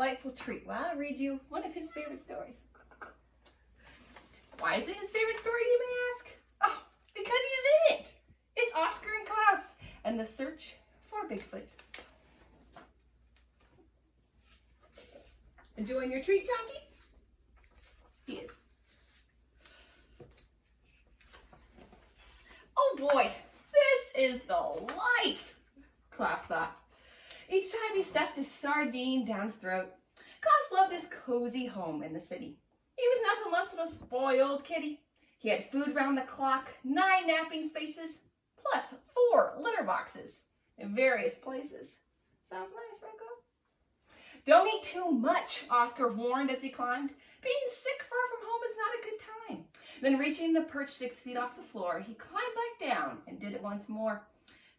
delightful treat. Well, I'll read you one of his favorite stories. Why is it his favorite story, you may ask? Oh, because he's in it. It's Oscar and Klaus and the search for Bigfoot. Enjoying your treat, Chunky? He is. Oh boy, this is the life, Klaus thought. Each time he stuffed his sardine down his throat, Klaus loved his cozy home in the city. He was nothing less than a spoiled kitty. He had food round the clock, 9 napping spaces, plus 4 litter boxes in various places. Sounds nice, right, Klaus? Don't eat too much, Oscar warned as he climbed. Being sick far from home is not a good time. Then reaching the perch 6 feet off the floor, he climbed back down and did it once more.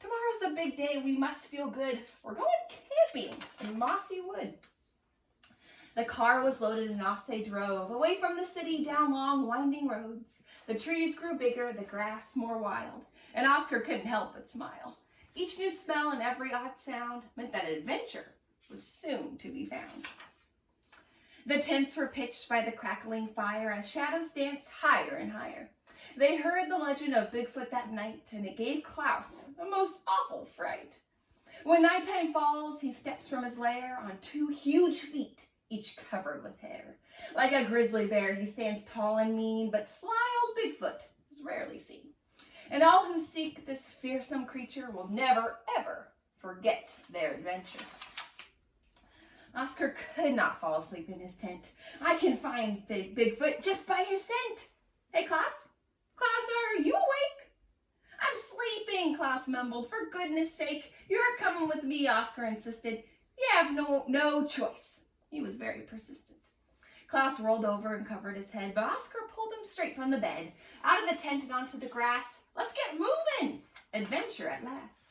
Tomorrow's the big day. We must feel good. We're going camping in mossy wood. The car was loaded and off they drove, away from the city down long winding roads. The trees grew bigger, the grass more wild, and Oscar couldn't help but smile. Each new smell and every odd sound meant that adventure was soon to be found. The tents were pitched by the crackling fire as shadows danced higher and higher. They heard the legend of Bigfoot that night, and it gave Klaus a most awful fright. When nighttime falls, he steps from his lair on 2 huge feet, each covered with hair. Like a grizzly bear, he stands tall and mean, but sly old Bigfoot is rarely seen. And all who seek this fearsome creature will never, ever forget their adventure. Oscar could not fall asleep in his tent. I can find Bigfoot just by his scent. Hey, Klaus? Klaus, are you awake? I'm sleeping, Klaus mumbled. For goodness sake, you're coming with me, Oscar insisted. You have no choice. He was very persistent. Klaus rolled over and covered his head, but Oscar pulled him straight from the bed, out of the tent and onto the grass. Let's get moving! Adventure at last.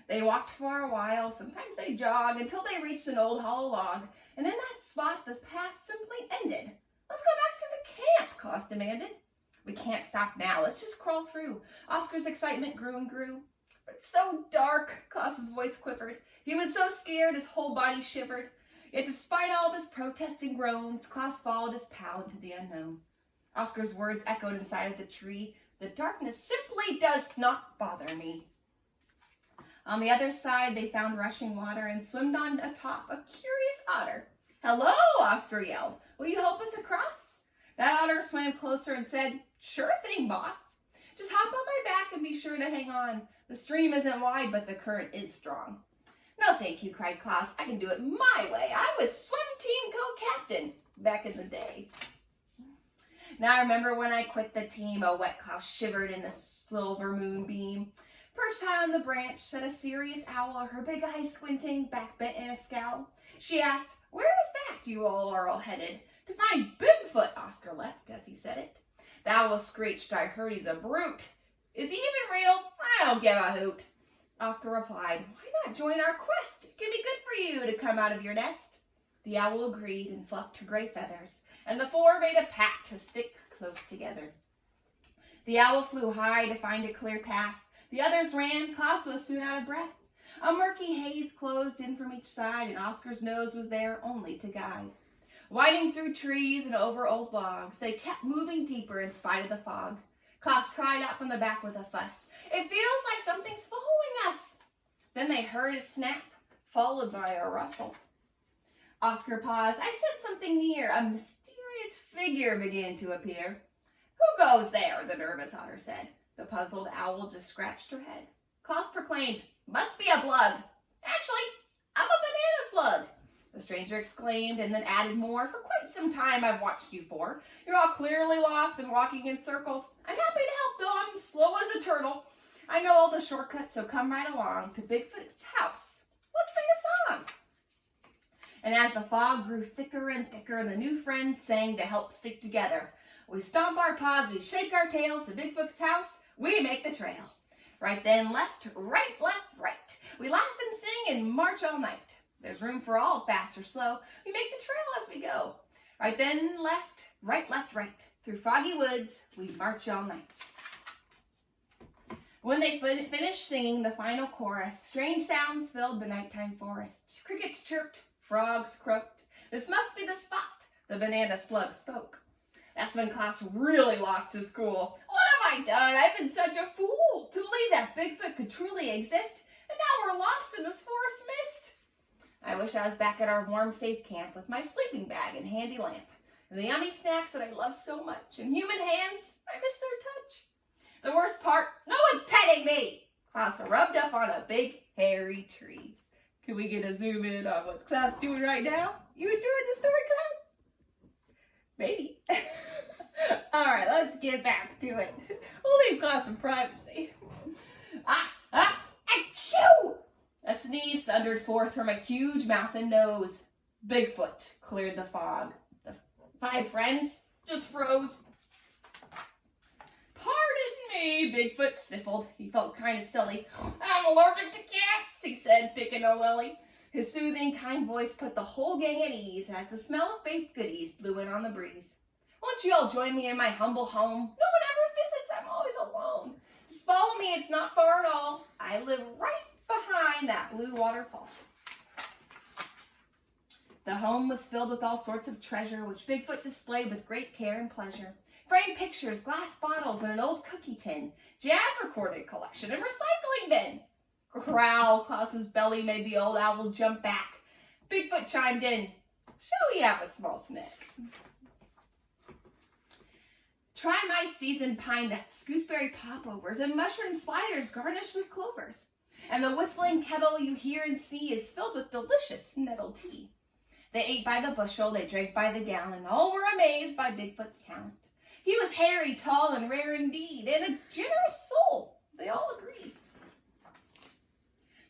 They walked for a while, sometimes they jogged, until they reached an old hollow log, and in that spot the path simply ended. Let's go back to the camp, Klaus demanded. We can't stop now, let's just crawl through. Oscar's excitement grew and grew. But it's so dark, Klaus's voice quivered. He was so scared his whole body shivered. Yet despite all of his protesting groans, Klaus followed his pal into the unknown. Oscar's words echoed inside of the tree. The darkness simply does not bother me. On the other side, they found rushing water and swam on atop a curious otter. Hello, Oscar yelled. Will you help us across? That otter swam closer and said, Sure thing, boss. Just hop on my back and be sure to hang on. The stream isn't wide, but the current is strong. No, thank you, cried Klaus. I can do it my way. I was swim team co-captain back in the day. Now I remember when I quit the team, a wet Klaus shivered in the silver moonbeam. Perched high on the branch sat a serious owl, her big eyes squinting, back bent in a scowl. She asked, Where is that you all are all headed? To find Bigfoot, Oscar leapt as he said it. The owl screeched, I heard he's a brute. Is he even real? I don't give a hoot. Oscar replied, Why not join our quest? It can be good for you to come out of your nest. The owl agreed and fluffed her gray feathers, and the 4 made a pact to stick close together. The owl flew high to find a clear path. The others ran. Klaus was soon out of breath. A murky haze closed in from each side, and Oscar's nose was there only to guide. Winding through trees and over old logs, they kept moving deeper in spite of the fog. Klaus cried out from the back with a fuss. It feels like something's following us. Then they heard a snap, followed by a rustle. Oscar paused. I sensed something near. A mysterious figure began to appear. Who goes there? The nervous otter said. The puzzled owl just scratched her head. Klaus proclaimed, Must be a blood. Actually, I'm a banana slug. The stranger exclaimed and then added more. For quite some time I've watched you for. You're all clearly lost and walking in circles. I'm happy to help, though I'm slow as a turtle. I know all the shortcuts, so come right along to Bigfoot's house. Let's sing a song. And as the fog grew thicker and thicker, the new friends sang to help stick together. We stomp our paws, we shake our tails to Bigfoot's house, we make the trail. Right then, left, right. We laugh and sing and march all night. There's room for all, fast or slow. We make the trail as we go. Right then, left, right. Through foggy woods, we march all night. When they finished singing the final chorus, strange sounds filled the nighttime forest. Crickets chirped, frogs croaked, This must be the spot, the banana slug spoke. That's when Klaus really lost his cool. What have I done? I've been such a fool to believe that Bigfoot could truly exist, and now we're lost in this forest mist. I wish I was back at our warm, safe camp with my sleeping bag and handy lamp, and the yummy snacks that I love so much, and human hands, I miss their touch. The worst part, no one's petting me. Klaus rubbed up on a big, hairy tree. Can we get a zoom in on what's Klaus doing right now? You enjoyed the story, Klaus? Maybe. All right, let's get back to it. We'll leave Klaus some privacy. Achoo! A sneeze thundered forth from a huge mouth and nose. Bigfoot cleared the fog. The 5 friends just froze. Pardon me, Bigfoot sniffled. He felt kind of silly. I'm allergic to cats, he said, picking a lily. His soothing, kind voice put the whole gang at ease as the smell of baked goodies blew in on the breeze. Won't you all join me in my humble home? No one ever visits, I'm always alone. Just follow me, it's not far at all. I live right behind that blue waterfall. The home was filled with all sorts of treasure, which Bigfoot displayed with great care and pleasure. Framed pictures, glass bottles, and an old cookie tin, jazz recorded collection, and recycling bin. Growl, Klaus's belly made the old owl jump back. Bigfoot chimed in, shall we have a small snack? Try my seasoned pine nuts, gooseberry popovers, and mushroom sliders garnished with clovers. And the whistling kettle you hear and see is filled with delicious nettle tea. They ate by the bushel, they drank by the gallon, all were amazed by Bigfoot's talent. He was hairy, tall, and rare indeed, and a generous soul, they all agreed.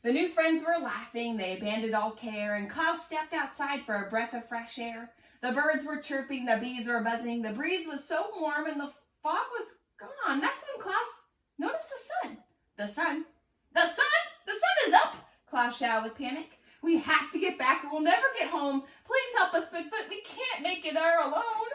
The new friends were laughing, they abandoned all care, and Klaus stepped outside for a breath of fresh air. The birds were chirping, the bees were buzzing, the breeze was so warm, and the fog was gone. That's when Klaus noticed the sun. The sun? The sun? The sun is up! Klaus shouted with panic. We have to get back or we'll never get home. Please help us, Bigfoot. We can't make it there alone.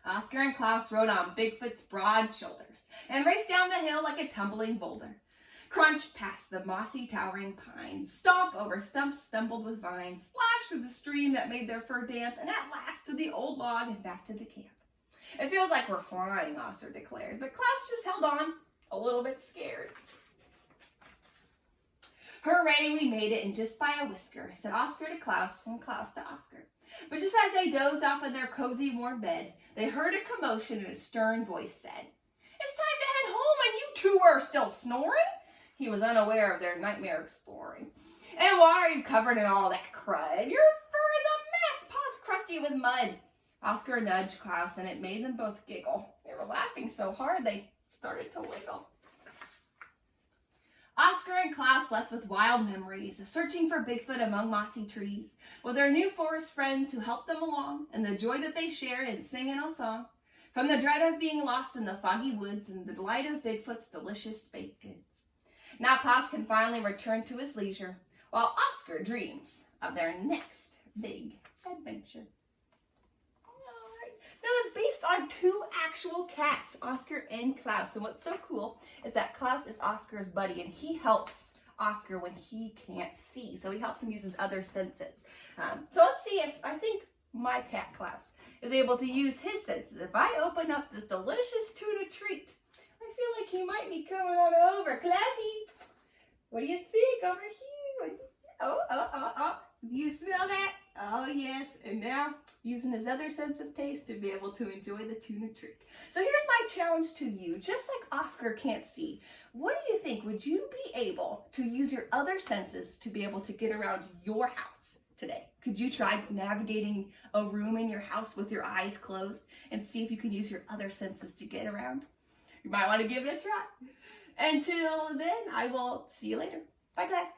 Oscar and Klaus rode on Bigfoot's broad shoulders and raced down the hill like a tumbling boulder. Crunch past the mossy towering pines, stomp over stumps stumbled with vines, splash through the stream that made their fur damp, and at last to the old log and back to the camp. It feels like we're flying, Oscar declared, but Klaus just held on, a little bit scared. Hooray, we made it, and just by a whisker, said Oscar to Klaus and Klaus to Oscar. But just as they dozed off in their cozy warm bed, they heard a commotion and a stern voice said, It's time to head home and you two are still snoring? He was unaware of their nightmare exploring. And why are you covered in all that crud? Your fur is a mess, paws crusty with mud. Oscar nudged Klaus and it made them both giggle. They were laughing so hard they started to wiggle. Oscar and Klaus left with wild memories of searching for Bigfoot among mossy trees, with their new forest friends who helped them along, and the joy that they shared in singing a song, from the dread of being lost in the foggy woods and the delight of Bigfoot's delicious baked goods. Now Klaus can finally return to his leisure, while Oscar dreams of their next big adventure. Now, it's based on 2 actual cats, Oscar and Klaus. And what's so cool is that Klaus is Oscar's buddy, and he helps Oscar when he can't see. So he helps him use his other senses. So let's see if, I think my cat, Klaus, is able to use his senses. If I open up this delicious tuna treat, I feel like he might be coming on over. Klausy, what do you think over here? Oh. Do you smell that? Oh, yes. And now, using his other sense of taste to be able to enjoy the tuna treat. So here's my challenge to you. Just like Oscar can't see, what do you think? Would you be able to use your other senses to be able to get around your house today? Could you try navigating a room in your house with your eyes closed and see if you can use your other senses to get around? You might want to give it a try. Until then, I will see you later. Bye, class.